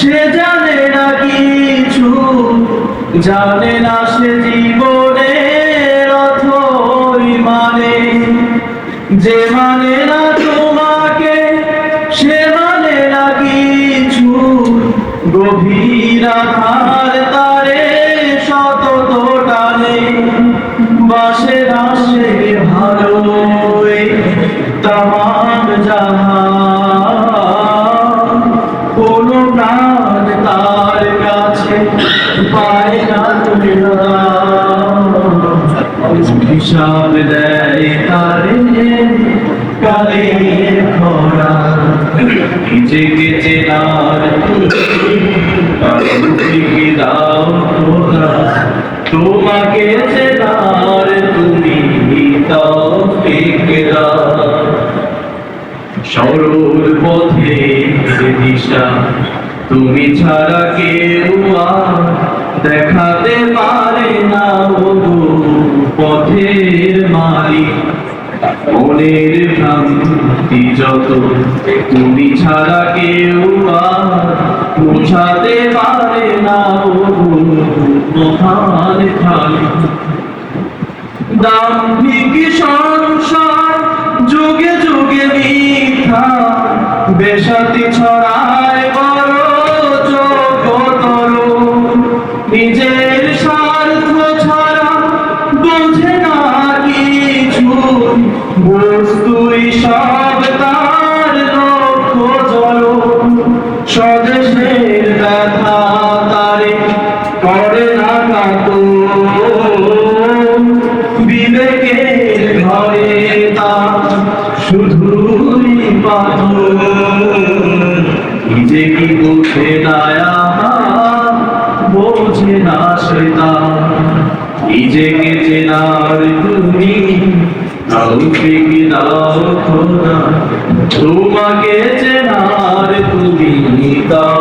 সে জানে না কিছু, জানে না সে জীবনের অথই মানে। যে মানে না তোমাকে সে মানে না কিছু, গভীর আধার তারে শতত টানে। বাসে রাসে ভালো তামাম জাহান, কোনো প্রাণ তার কাছে পায় না হিসাব দেয় তারে কালের খরা। নিজেকে চেনার দাও খোদা, তোমাকে চেনার তুমি তৌফিক দাও। সরল পথে দিশা তুমি ছাড়া কেউ আর দেখাতে পারে না ওগো পথের মালিক। মনের ভ্রান্তি যত তুমি ছাড়া কেউ আর বোঝাতে পারে না ওগো মহান খালিক। দাম্ভিক সংসার যুগে যুগে মিথ্যা, বেশাতি ছড়ায় বড় যোগ্যতর। নিজের স্বার্থ ছাড়া বোঝে না কিছু, বস্তুই সব তার লক্ষ্য জল। স্বদেশের ব্যথা তারে করে না কাতর, বিবেকের ঘরে তার শুধুই পাথর। নিজে কি বোঝে না বোঝে না সেটা, নিজেকে চেনার তুমি তৌফিক দাও খোদা, তোমাকে চেনার তুমি দাও।